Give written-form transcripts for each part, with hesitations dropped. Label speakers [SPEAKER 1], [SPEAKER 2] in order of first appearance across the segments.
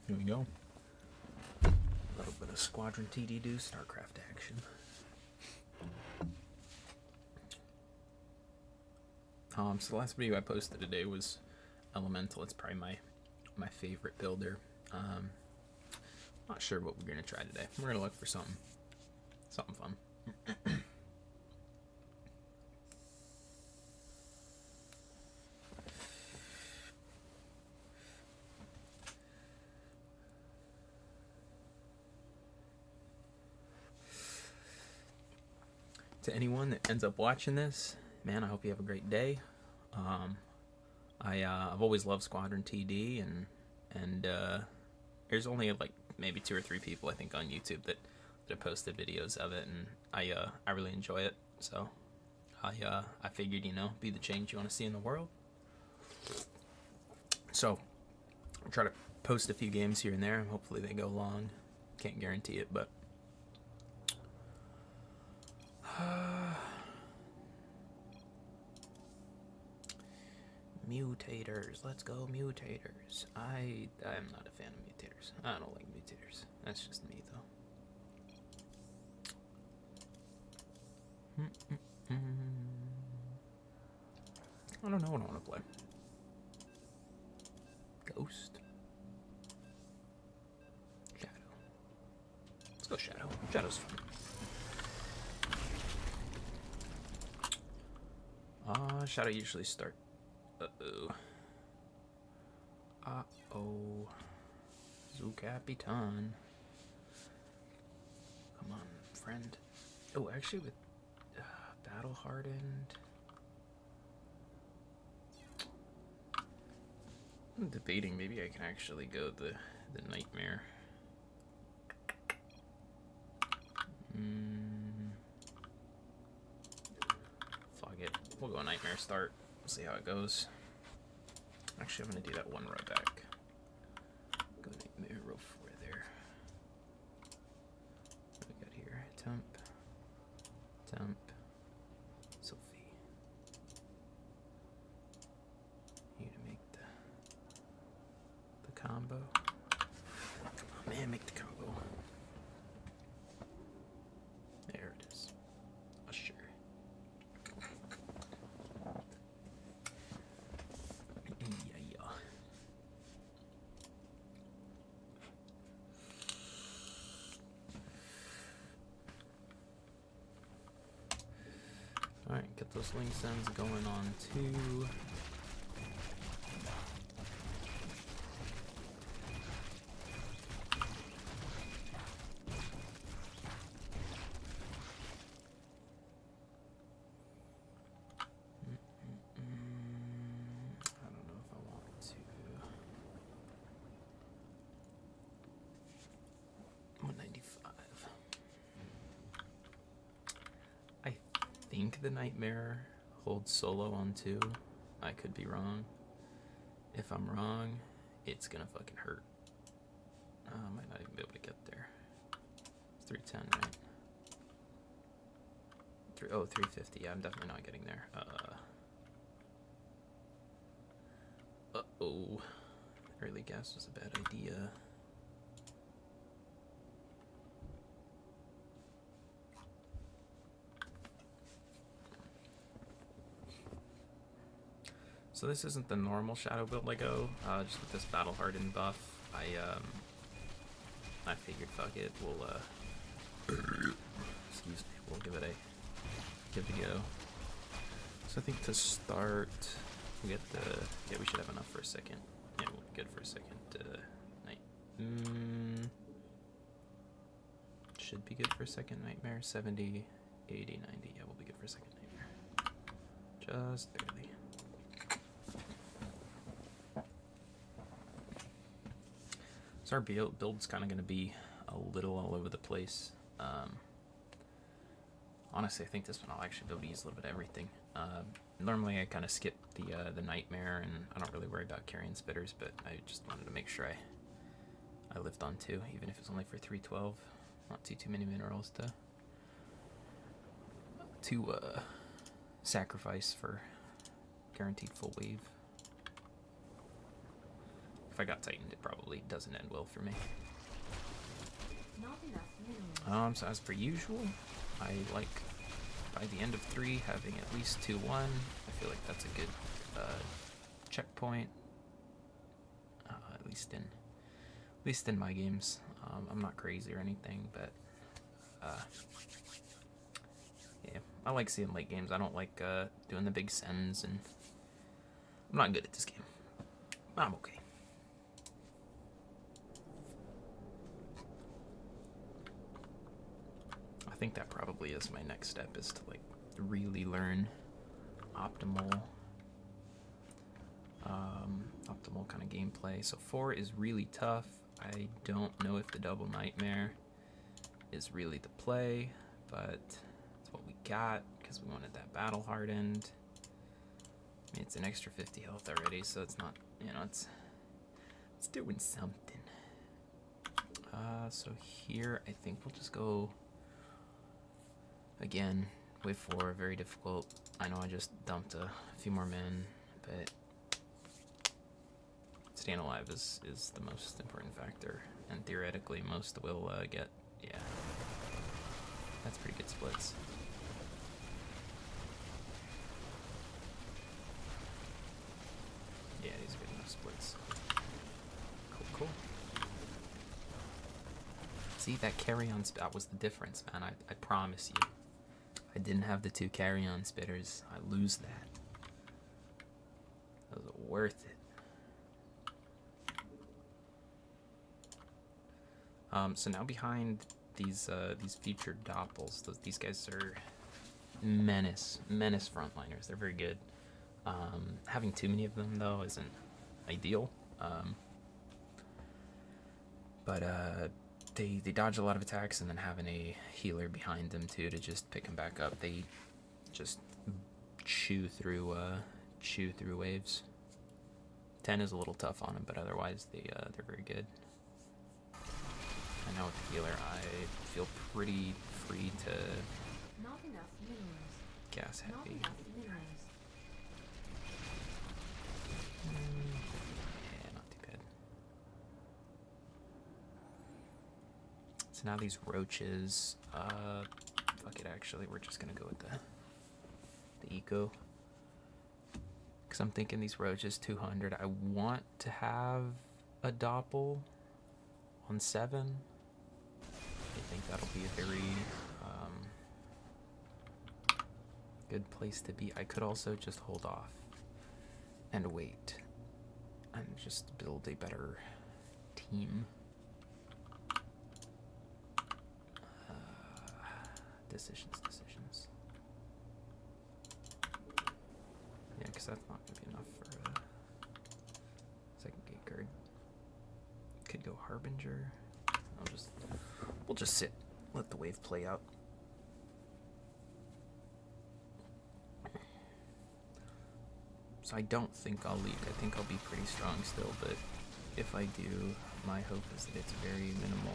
[SPEAKER 1] Here we go. A little bit of Squadron TD2 Starcraft action. So the last video I posted today was Elemental. It's probably my favorite builder. Not sure what we're gonna try today. We're gonna look for something fun. To anyone that ends up watching this, man, I hope you have a great day. I've always loved Squadron TD, and there's only like maybe 2 or 3 people I think on YouTube that have posted videos of it, and I really enjoy it. So I figured, be the change you want to see in the world. So I'll try to post a few games here and there. Hopefully they go long. Can't guarantee it, but mutators. Let's go, mutators. I'm not a fan of mutators. I don't like mutators. That's just me, though. I don't know what I want to play. Ghost. Shadow. Let's go Shadow. Shadow's fun. Shadow usually start. Zoo Capitan. Come on, friend. Oh, actually, with Battle Hardened. I'm debating. Maybe I can actually go the Nightmare. Fuck it. We'll go Nightmare start. See how it goes. Actually, I'm gonna do that one right back. Go Nightmare row 4 there. What do we got here? Temp. Sophie. You to make the combo. Come on, man, make the combo. There it is. Sure. Alright, get those link sends going on too. I don't know if I want to. 195. I think the Nightmare holds solo on 2. I could be wrong. If I'm wrong, it's gonna fucking hurt. I might not even be able to get there. It's 310, right? 350. Yeah, I'm definitely not getting there. Uh-oh. Early gas was a bad idea. So this isn't the normal Shadow build I go, just with this Battle Hardened buff. I figured, fuck it, we'll excuse me, we'll give it a go. So I think to start, we get yeah, we should have enough for a second. Yeah, we'll be good for a second. Should be good for a second Nightmare. 70, 80, 90. Yeah, we'll be good for a second Nightmare. Just barely. So our build's kind of going to be a little all over the place. Honestly, I think this one I'll actually be able to use a little bit of everything. Normally I kind of skip the Nightmare, and I don't really worry about carrying spitters, but I just wanted to make sure I lived on 2, even if it's only for 312. Not too many minerals to sacrifice for guaranteed full wave. If I got Titaned, it probably doesn't end well for me.
[SPEAKER 2] Not enough minerals.
[SPEAKER 1] So as per usual, I like by the end of 3 having at least 2-1. I feel like that's a good checkpoint. At least in my games. I'm not crazy or anything, but yeah, I like seeing late games. I don't like doing the big sends, and I'm not good at this game. I'm okay. I think that probably is my next step, is to like really learn optimal kind of gameplay. So 4 is really tough. I don't know if the double nightmare is really the play, but it's what we got because we wanted that battle hardened. I mean, it's an extra 50 health already, so it's not, it's doing something. So here I think we'll just go again. Wave 4, very difficult. I know I just dumped a few more men, but staying alive is the most important factor, and theoretically most will get, yeah. That's pretty good splits. Yeah, these are good enough splits. Cool. See, that carry-on that was the difference, man. I promise you. I didn't have the 2 carry-on spitters. I lose that. That was worth it. So now behind these featured doppels, these guys are menace frontliners. They're very good. Having too many of them though isn't ideal. But they dodge a lot of attacks, and then having a healer behind them too to just pick them back up. They just chew through waves. 10 is a little tough on them, but otherwise they're very good. And now with the healer, I feel pretty free to
[SPEAKER 2] Not enough minerals.
[SPEAKER 1] gas heavy.
[SPEAKER 2] Not enough minerals.
[SPEAKER 1] Yeah, not too bad. So now these roaches, fuck it, actually, we're just gonna go with the eco. Because I'm thinking these roaches, 200. I want to have a doppel on 7. I think that'll be a very good place to be. I could also just hold off and wait and just build a better team. Decisions. Yeah, because that's not going to be enough for a second gate guard. Could go Harbinger. We'll just sit, let the wave play out. So I don't think I'll leak. I think I'll be pretty strong still, but if I do, my hope is that it's very minimal.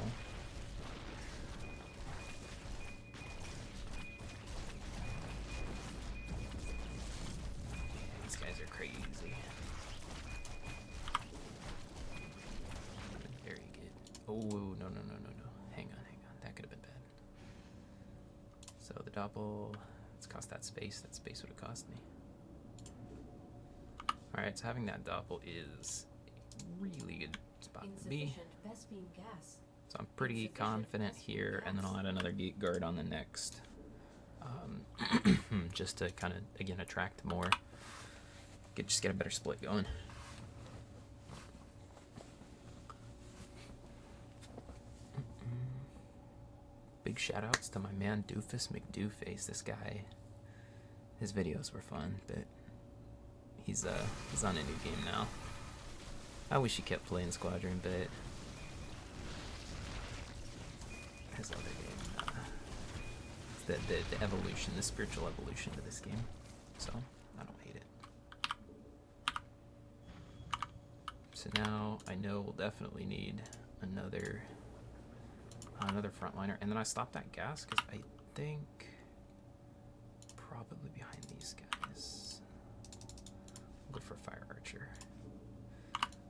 [SPEAKER 1] These guys are crazy. Very good. Oh, no. Hang on. That could have been bad. So the doppel, let's cost that space. That space would have cost me. Alright, so having that doppel is a really good spot to be. So I'm pretty confident here, and then I'll add another gate guard on the next. Just to kind of, again, attract more. Just get a better split going. Big shout outs to my man Doofus McDooface. This guy, his videos were fun, but he's on a new game now. I wish he kept playing Squadron, but his other game, the evolution, the spiritual evolution to this game. So I don't hate it. So now I know we'll definitely need another frontliner, and then I stopped that gas because I think probably behind these guys. We'll go for Fire Archer.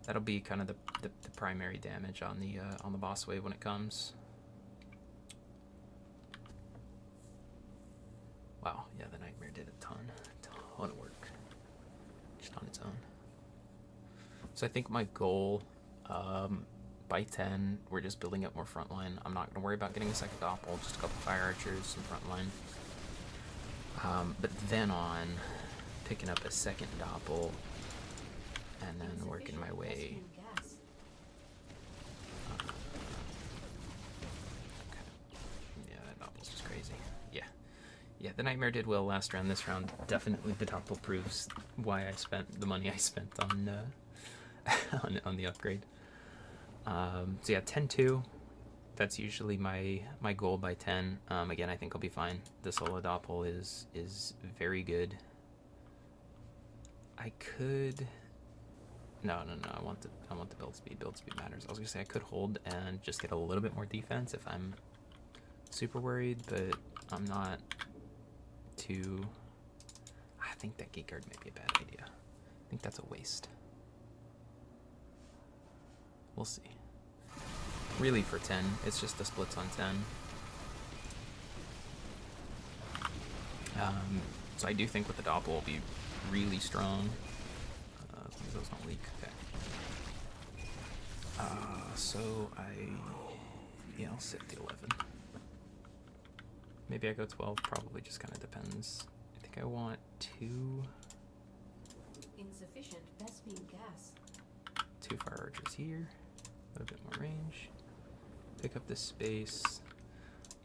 [SPEAKER 1] That'll be kind of the primary damage on the boss wave when it comes. Wow, yeah, the Nightmare did a ton of work, just on its own. So I think my goal, by 10, we're just building up more frontline. I'm not going to worry about getting a second doppel, just a couple fire archers, some frontline. But then on, picking up a second doppel, and then working my way. Yeah, that doppel's just crazy. Yeah, the Nightmare did well last round. This round, definitely the doppel proves why I spent the money I spent on on the upgrade. So yeah, 10-2. That's usually my goal by 10. Again, I think I'll be fine. The solo doppel is very good. I could. No. I want the build speed. Build speed matters. I was gonna say I could hold and just get a little bit more defense if I'm super worried, but I'm not too. I think that gate guard may be a bad idea. I think that's a waste. We'll see. Really, for 10, it's just the splits on 10. So I do think with the doppel will be really strong. As long as those don't leak. Okay. So I'll sit the 11. Maybe I go 12. Probably just kind of depends. I think I want 2.
[SPEAKER 2] Insufficient best beam gas.
[SPEAKER 1] 2 fire archers here. A little bit more range. Pick up the space.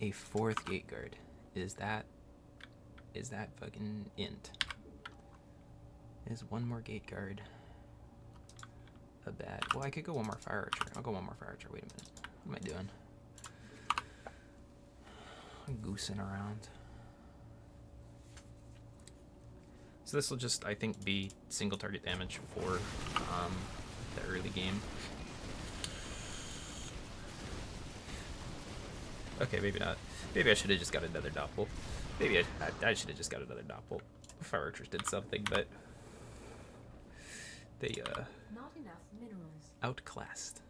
[SPEAKER 1] A 4th gate guard. Is that fucking int? Is 1 more gate guard a bad? Well, I could go 1 more fire archer. I'll go 1 more fire archer. Wait a minute. What am I doing? I'm goosing around. So this will just, I think, be single target damage for the early game. Okay, maybe not. Maybe I should have just got another doppel. Maybe I should have just got another doppel. Fire archers did something, but they
[SPEAKER 2] not enough minerals.
[SPEAKER 1] Outclassed,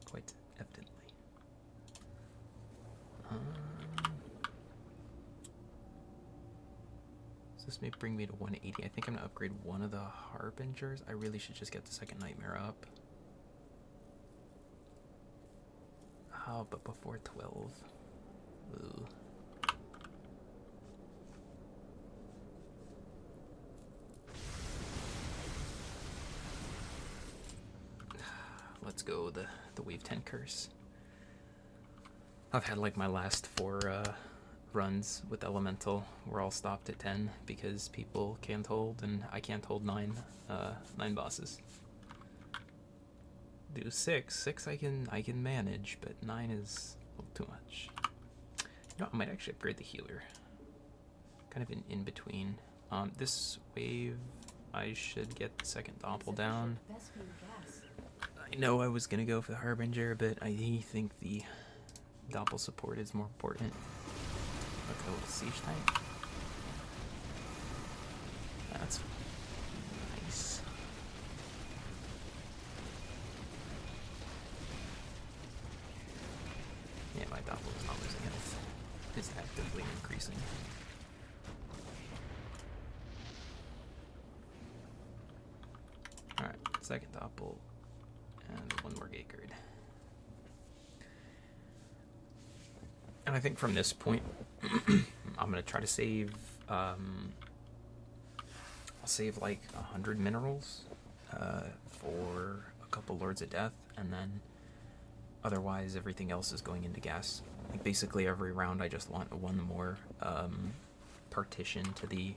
[SPEAKER 1] quite evidently. So this may bring me to 180. I think I'm gonna upgrade 1 of the harbingers. I really should just get the second nightmare up. Oh, but before 12. Ooh. Let's go the wave 10 curse. I've had like my last 4 runs with elemental. We're all stopped at 10 because people can't hold, and I can't hold 9 bosses. Do 6 I can manage, but 9 is a little too much. You know, I might actually upgrade the healer. Kind of in between. This wave, I should get the second doppel down. I know I was gonna go for the harbinger, but I think the doppel support is more important. Look, a little siege tank. That's nice. Yeah, my doppel is not losing health. It's actively increasing. Alright, second doppel. And 1 more gate guard. And I think from this point, I'm going to try to save, I'll save like 100 minerals for a couple Lords of Death, and then otherwise everything else is going into gas. Like basically every round I just want 1 more partition to the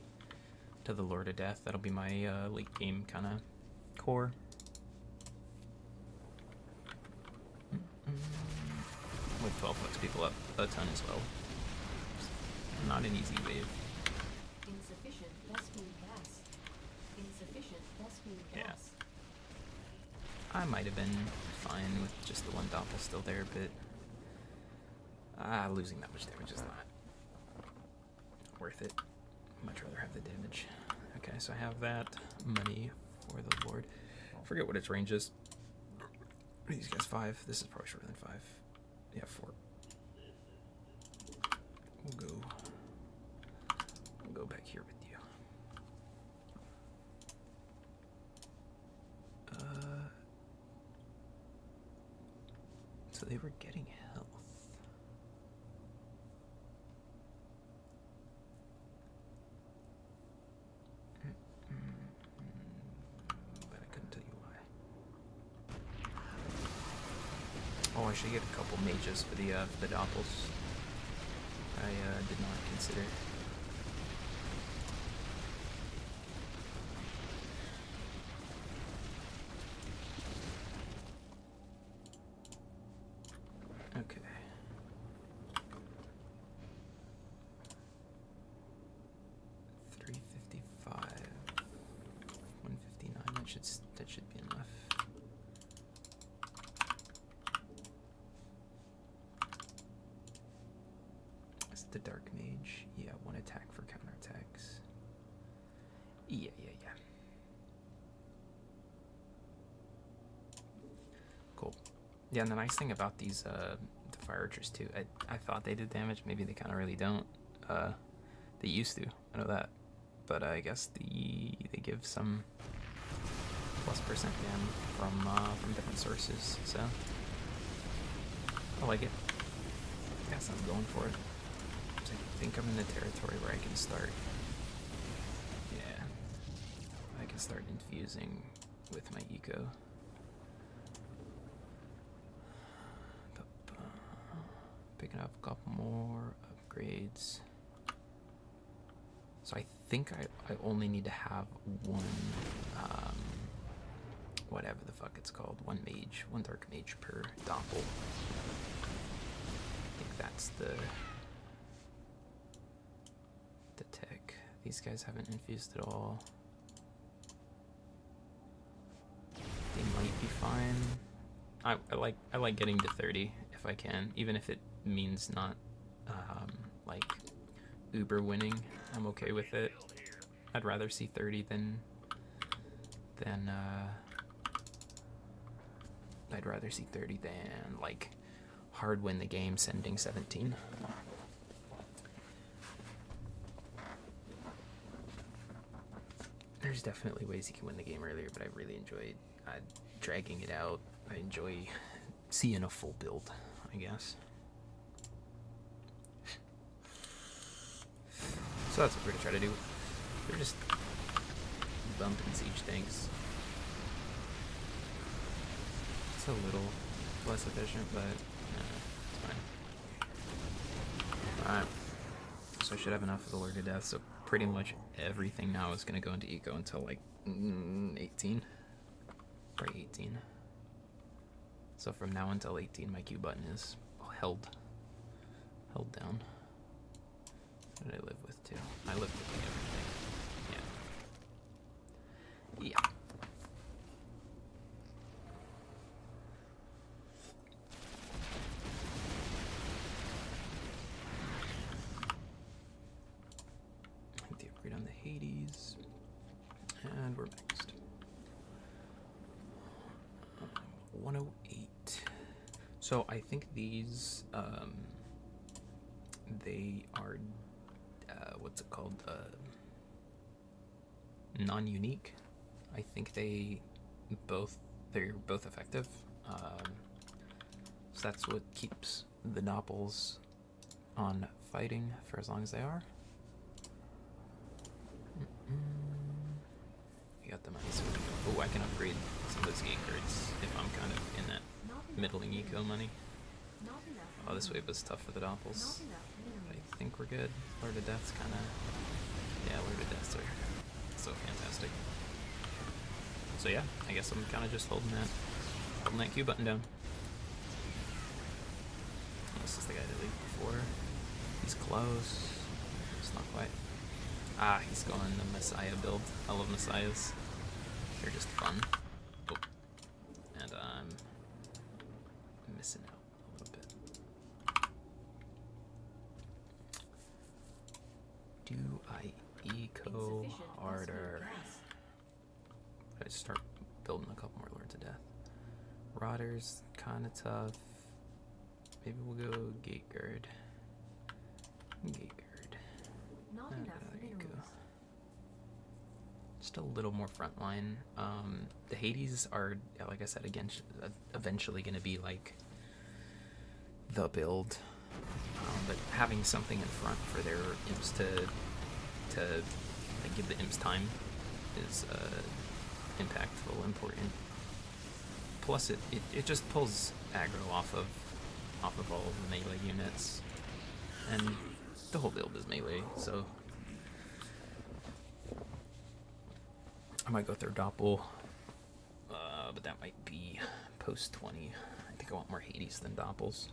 [SPEAKER 1] Lord of Death. That'll be my late game kind of core. With 12 fucks people up a ton as well. Not an easy wave.
[SPEAKER 2] Insufficient best beam gas. Insufficient best beam gas.
[SPEAKER 1] I might have been fine with just the 1 doppel still there, but losing that much damage is not worth it. I'd much rather have the damage. Okay, so I have that money for the Lord. I forget what its range is. What are these guys, 5? This is probably shorter than 5. Yeah, 4. We'll go back here with you. So they were getting health. But I couldn't tell you why. Oh, I should get a couple mages for the doppels. I did not consider. Okay. 355. 159. That should be enough. Is it the Dark Mage? Yeah, 1 attack for counterattacks. Yeah. Cool. Yeah, and the nice thing about these the fire archers too, I thought they did damage. Maybe they kind of really don't. They used to. I know that, but I guess they give some +% dam from different sources. So I like it. I guess I'm going for it. So I think I'm in the territory where I can start. Yeah, I can start infusing with my eco. Picking up a couple more upgrades. So I think I only need to have one, whatever the fuck it's called, one dark mage per doppel. I think that's the tech. These guys haven't infused at all. They might be fine. I like getting to 30 if I can, even if it means not like uber winning. I'm okay with it. I'd rather see 30 than I'd rather see 30 than like hard win the game sending 17. There's definitely ways you can win the game earlier, but I really enjoyed dragging it out. I enjoy seeing a full build, I guess. So that's what we're gonna try to do. They're just bumping siege tanks. It's a little less efficient, but it's fine. Alright. So I should have enough of the Lord of Death, so pretty much everything now is gonna go into eco until like 18. Probably 18. So from now until 18, my Q button is held down. What did I live with too? I lived with everything. Yeah. I think the upgrade on the Hades. And we're next. 108. So I think these, they are, what's it called? Non-unique. I think they're both effective. So that's what keeps the Doppels on fighting for as long as they are. You got the money, so oh, I can upgrade some of those gate cards if I'm kind of in that middling eco money. Oh, this wave was tough for the Doppels. I think we're good. Lord of Death's kind of, yeah, Lord of Death's are so fantastic. So yeah, I guess I'm kind of just holding that Q button down. This is the guy that leaked before. He's close. It's not quite. Ah, he's going the Messiah build. I love Messiahs. They're just fun. Oh. And I'm missing out a little bit. Do I eco harder? I start building a couple more Lords of Death. Marauder's kind of tough. Maybe we'll go Gate Guard. Gate Guard.
[SPEAKER 2] Not enough
[SPEAKER 1] There you go.
[SPEAKER 2] minerals.
[SPEAKER 1] Just a little more frontline. The Hades are, like I said, again, eventually going to be like the build. But having something in front for their imps to like, give the imps time is impactful, important. Plus, it just pulls aggro off of all of the melee units, and the whole build is melee. So I might go third doppel, but that might be post 20. I think I want more Hades than doppels.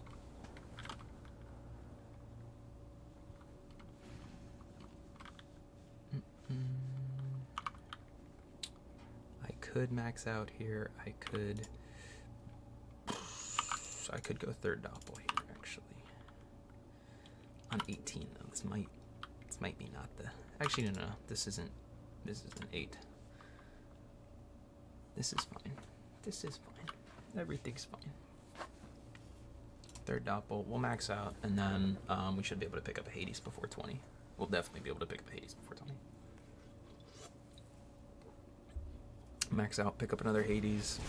[SPEAKER 1] I could max out here. I could go third doppel here, actually. On 18 though. This might be not the. Actually, no. This isn't 8. This is fine. This is fine. Everything's fine. Third doppel. We'll max out, and then we should be able to pick up a Hades before 20. We'll definitely be able to pick up a Hades before 20. Max out, pick up another Hades.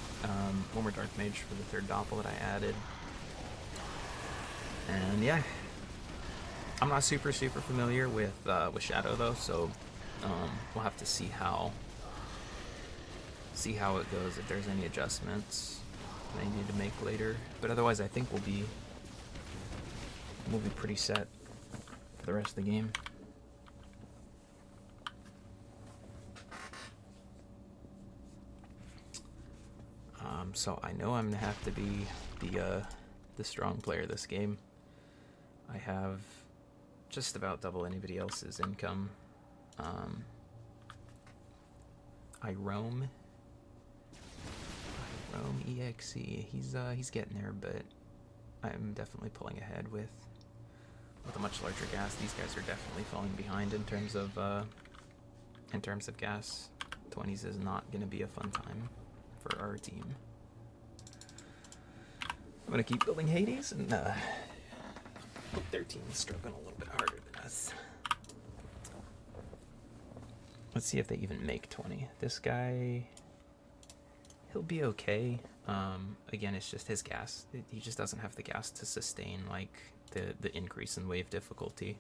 [SPEAKER 1] One more Dark Mage for the third doppel that I added. And yeah, I'm not super familiar with Shadow though, so we'll have to see how it goes, if there's any adjustments I need to make later. But otherwise, I think we'll be pretty set for the rest of the game. So I know I'm gonna have to be the strong player this game. I have just about double anybody else's income. I roam EXE. He's getting there, but I'm definitely pulling ahead with a much larger gas. These guys are definitely falling behind in terms of gas. 20s is not gonna be a fun time for our team. I'm gonna keep building Hades, and hope their team is struggling a little bit harder than us. Let's see if they even make 20. This guy, he'll be okay. Again, it's just his gas. He just doesn't have the gas to sustain like the increase in wave difficulty.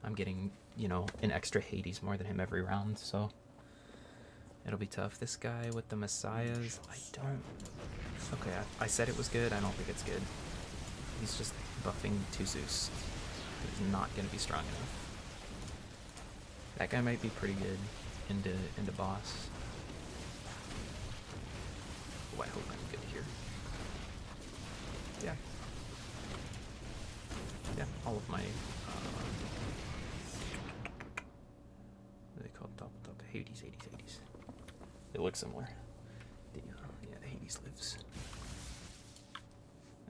[SPEAKER 1] I'm getting, an extra Hades more than him every round, so it'll be tough. This guy with the Messiahs, okay, I said it was good. I don't think it's good. He's just buffing to Zeus. He's not going to be strong enough. That guy might be pretty good into boss. Oh, I hope I'm good here. Yeah, all of my what are they called? Top Hades. They look similar. The Hades lives.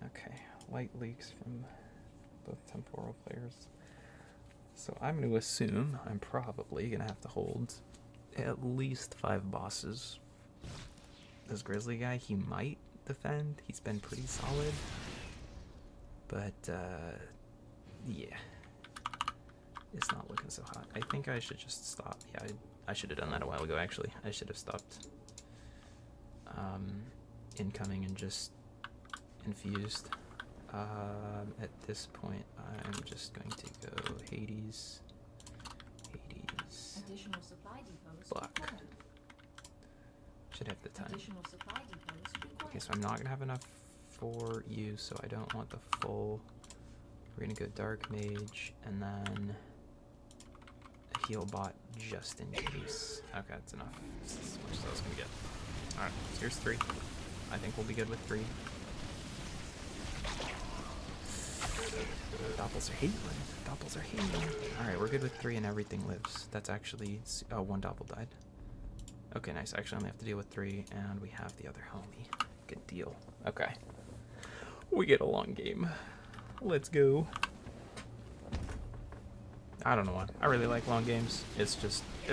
[SPEAKER 1] Okay, light leaks from both temporal players. So I'm going to assume I'm probably going to have to hold at least 5 bosses. This Grizzly guy, he might defend. He's been pretty solid. But, yeah. It's not looking so hot. I think I should just stop. Yeah, I should have done that a while ago, actually. I should have stopped incoming and just infused. At this point, I'm just going to go Hades.
[SPEAKER 2] Additional supply depots
[SPEAKER 1] Block.
[SPEAKER 2] required.
[SPEAKER 1] Should have the time.
[SPEAKER 2] Additional supply depots required.
[SPEAKER 1] Okay, so I'm not going to have enough for you, so I don't want the full. We're going to go Dark Mage, and then a heal bot just in case. Okay, that's enough. This is as much as I was going to get. Alright, so here's 3. I think we'll be good with 3. Doppels are healing. Alright, we're good with 3 and everything lives. That's actually... Oh, 1 doppel died. Okay, nice. Actually, I only have to deal with 3, and we have the other homie. Good deal. Okay. We get a long game. Let's go. I don't know why. I really like long games. It's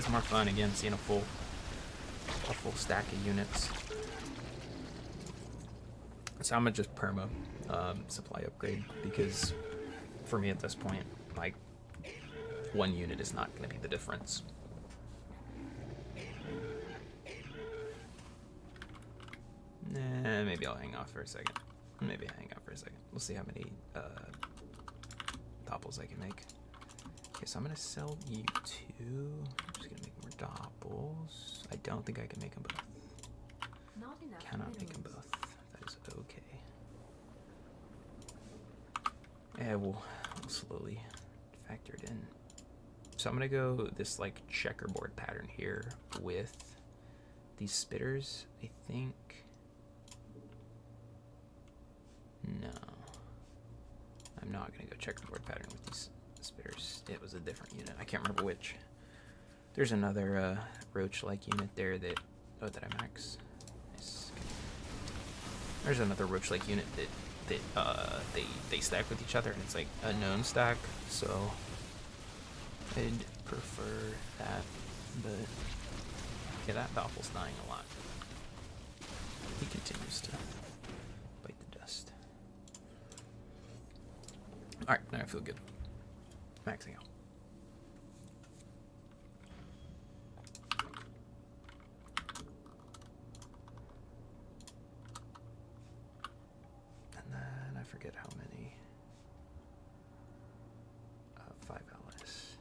[SPEAKER 1] more fun, again, seeing a full stack of units. So I'm gonna just perma supply upgrade, because for me at this point, like, one unit is not gonna be the difference. Nah, maybe I'll hang off for a second. Maybe I'll hang out for a second. We'll see how many doppels I can make. Okay, so I'm gonna sell you 2. I'm just gonna make more doppels. I don't think I can make them both.
[SPEAKER 2] Not enough
[SPEAKER 1] Cannot make them
[SPEAKER 2] minerals.
[SPEAKER 1] both. That is okay. Yeah, we'll slowly factor it in. So I'm gonna go this like checkerboard pattern here with these spitters, I think. No. I'm not gonna go checkerboard pattern with these spitters. It was a different unit. I can't remember which. There's another roach-like unit there that... Oh, did I max? Nice. Okay. There's another roach-like unit that they stack with each other, and it's like a known stack, so I'd prefer that. But yeah, that Doppel's dying a lot. He continues to bite the dust. Alright, now I feel good. Maxing out. And then I forget how many. 5 LS.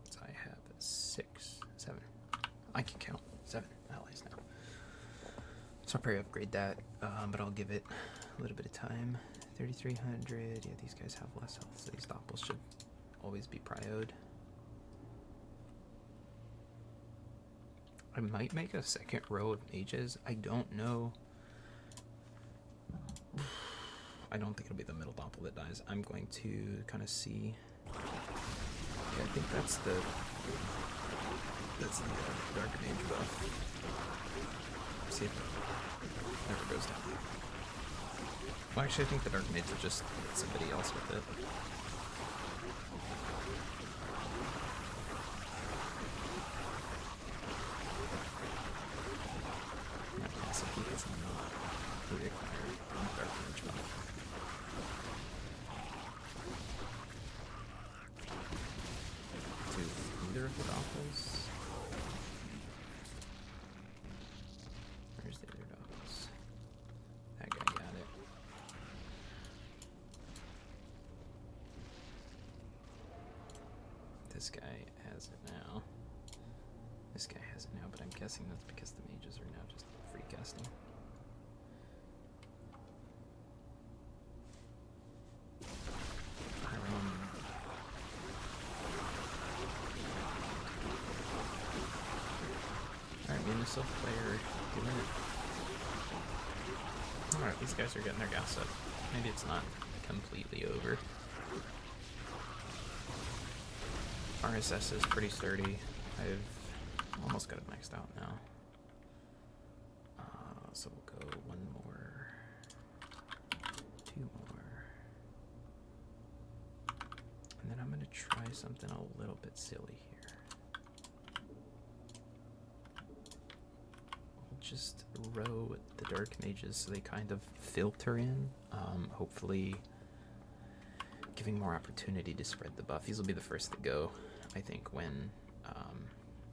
[SPEAKER 1] So I have 6, 7. I can count 7 allies now. So I'll probably upgrade that, but I'll give it a little bit of time. 3,300. Yeah, these guys have less health, so these doppels should always be prioed. I might make a second row of mages. I don't know. I don't think it'll be the middle doppel that dies. I'm going to kind of see. Yeah, I think that's the dark mage buff. See if it never goes down. Well, actually, I think the dark mage will just hit somebody else with it. Yeah, so he does not reacquire dark mage buff. To either of the doppels. Where's the other doppels? That guy got it. This guy has it now. This guy has it now, but I'm guessing that's because the mages are now just free casting. Alright, being a self player, doing it. Alright, these guys are getting their gas up. Maybe it's not completely over. RSS is pretty sturdy. I've almost got it maxed out now. So we'll go 1 more, 2 more. And then I'm going to try something a little bit silly here. We'll just row the dark mages so they kind of filter in, hopefully giving more opportunity to spread the buff. These will be the first to go, I think, when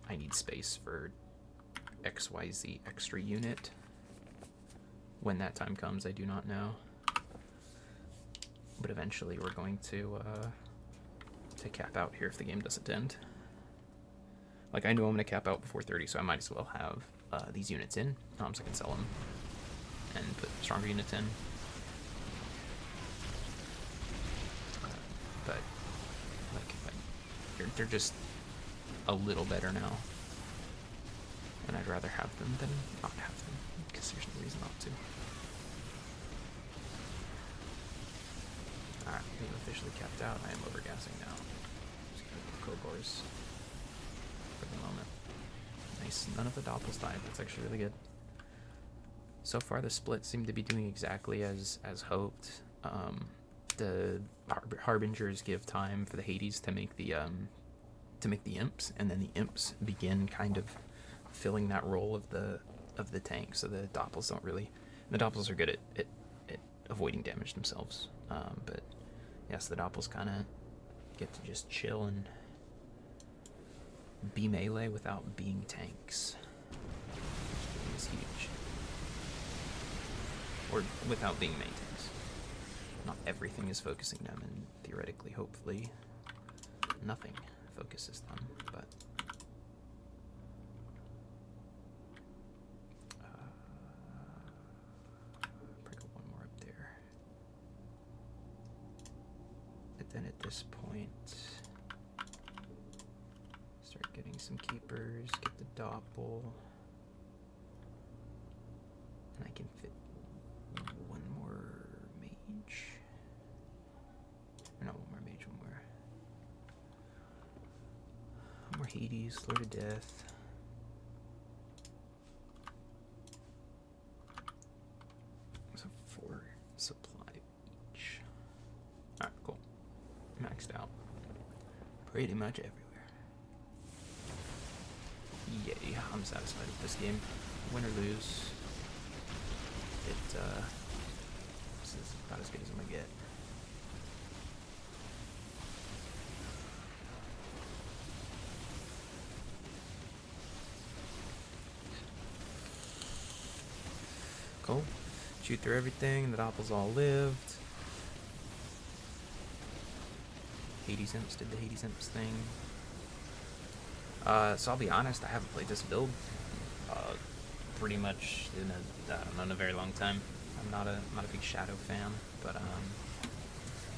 [SPEAKER 1] I need space for XYZ extra unit. When that time comes, I do not know. But eventually we're going to cap out here if the game doesn't end. Like, I know I'm going to cap out before 30, so I might as well have these units in, so I can sell them and put stronger units in. But like, they're just a little better now, and I'd rather have them than not have them, because there's no reason not to. Alright, we've officially capped out. I am overgassing now. Just gonna go Kobors for the moment. Nice. None of the doppels died. That's actually really good. So far, the split seemed to be doing exactly as hoped. The harbingers give time for the Hades to make the imps, and then the imps begin kind of filling that role of the tank. So the Doppels don't really. The Doppels are good at avoiding damage themselves. But yes, the Doppels kind of get to just chill and be melee without being tanks. Which is huge. Or without being main tanks. Not everything is focusing them, and theoretically, hopefully, nothing focuses them, but probably got one more up there. But then at this point, start getting some keepers, get the Doppel, and I can fit one more mage. No, one more mage, one more Hades, Lord of Death. So 4 supply each. Alright, cool. Maxed out. Pretty much everywhere. Yay, I'm satisfied with this game. Win or lose. This is about as good as I'm gonna get. Cool. Shoot through everything. The Doppels all lived. Hades Imps did the Hades Imps thing. So I'll be honest, I haven't played this build pretty much in a very long time. I'm not a big Shadow fan, but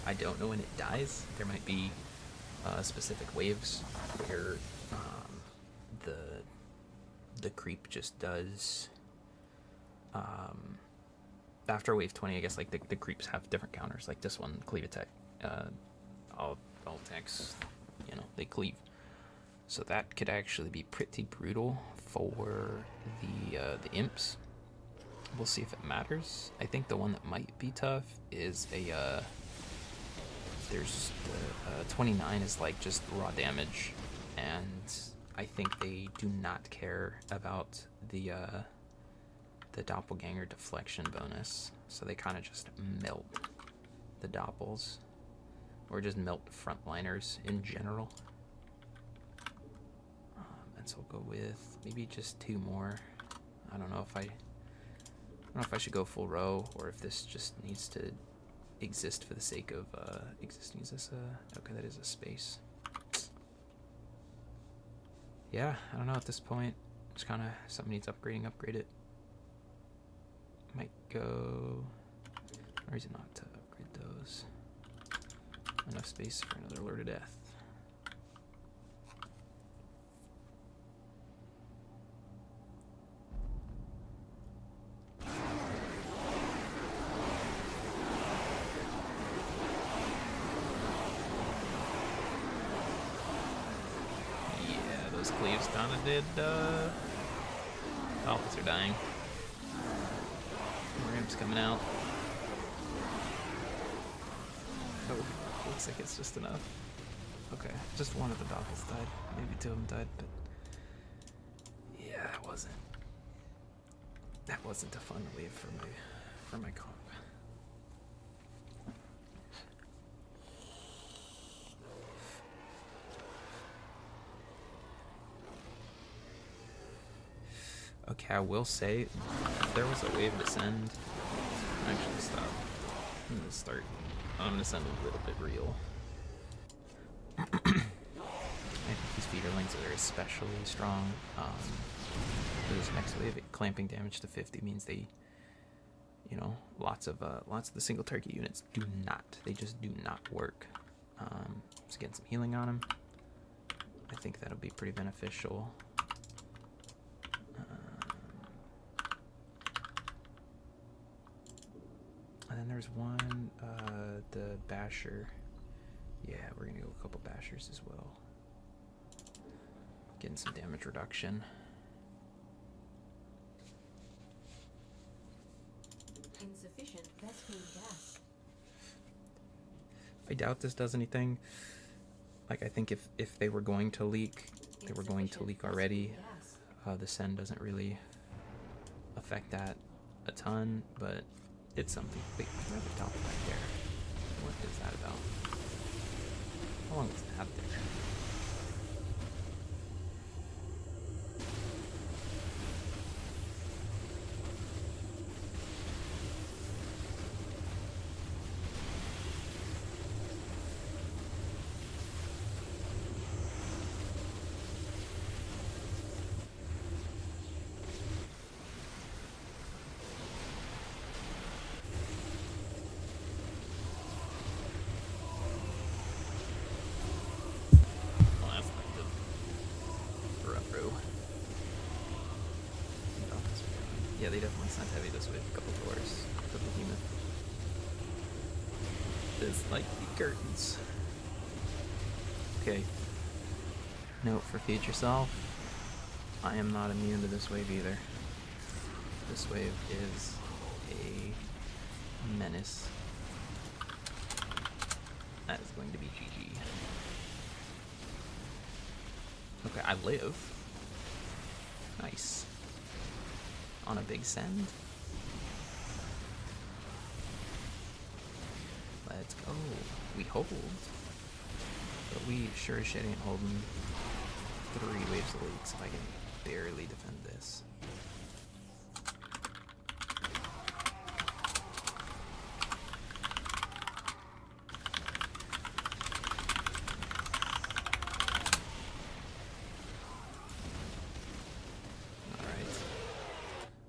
[SPEAKER 1] I don't know when it dies. There might be specific waves where the creep just does. After wave 20, I guess like the creeps have different counters. Like this one, cleave attack. All attacks, they cleave. So that could actually be pretty brutal for the imps. We'll see if it matters. I think the one that might be tough is there's the 29 is like just raw damage, and I think they do not care about the doppelganger deflection bonus, so they kind of just melt the doppels, or just melt frontliners in general. And so I'll go with maybe just 2 more. I don't know if I should go full row, or if this just needs to exist for the sake of existing. Is this okay, that is a space. Yeah, I don't know at this point. It's kind of something needs upgrading, upgrade it. Might go, or is it not to upgrade those? Enough space for another Lord of Death. Yeah, those cleaves kind of did, Alphas are dying. More imps coming out. Oh, looks like it's just enough. Okay, just one of the Doppels died. Maybe 2 of them died, but yeah, that wasn't a fun wave for my comp. Okay, I will say, if there was a wave to send, actually stop. I'm gonna start. I'm gonna send a little bit real. I think these feederlings are especially strong. This next wave, clamping damage to 50 means they, lots of the single target units they just do not work. Let's get some healing on them. I think that'll be pretty beneficial. And then there's one, the Basher. Yeah, we're gonna go a couple Bashers as well. Getting some damage reduction.
[SPEAKER 2] Insufficient rescue gas.
[SPEAKER 1] I doubt this does anything. Like, I think if they were going to leak, they were going to leak already. The send doesn't really affect that a ton, but it's something. Wait, I have a top back there. What is that about? How long is that there? Yeah, they definitely sent heavy this way. A couple doors, a couple human. There's like the curtains. Okay. Note for future self. I am not immune to this wave either. This wave is a menace. That is going to be GG. Okay, I live. Nice. On a big send. Let's go. We hold. But we sure as shit ain't holding 3 waves of leaks if I can barely defend this.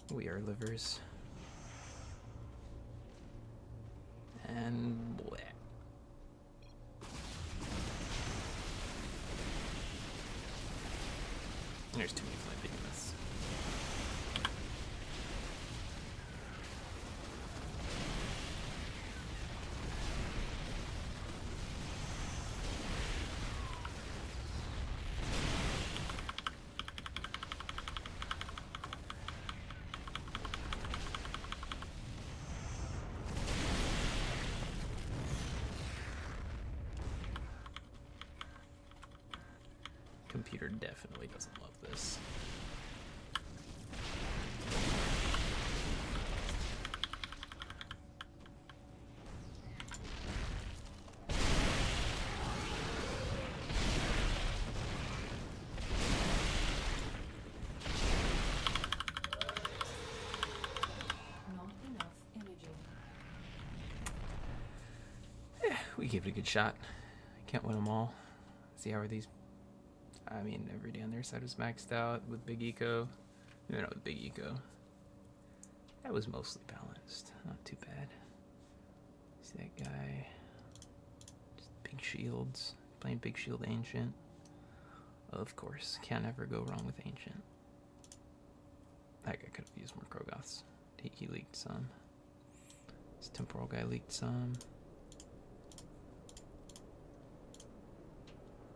[SPEAKER 1] We are livers. And bleh. There's too many flipping in this. Computer definitely doesn't love this.
[SPEAKER 2] Not enough energy.
[SPEAKER 1] Yeah, we gave it a good shot. Can't win them all. See how are these? I mean, everybody on their side was maxed out with big eco. No, with big eco. That was mostly balanced. Not too bad. See that guy? Just big shields. Playing big shield ancient. Of course, can't ever go wrong with ancient. That guy could have used more Krogoths. He leaked some. This temporal guy leaked some.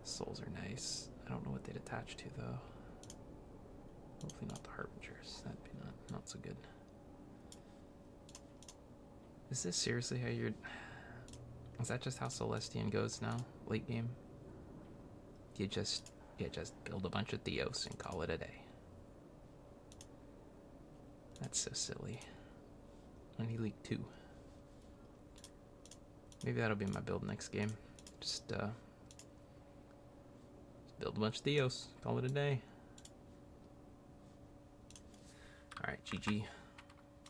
[SPEAKER 1] Souls are nice. I don't know what they'd attach to though. Hopefully not the Harbingers. That'd be not so good. Is this seriously how you're... Is that just how Celestian goes now? Late game? You just build a bunch of Theos and call it a day. That's so silly. And he leaked 2. Maybe that'll be my build next game. Just build a bunch of Theos. Call it a day. Alright, GG.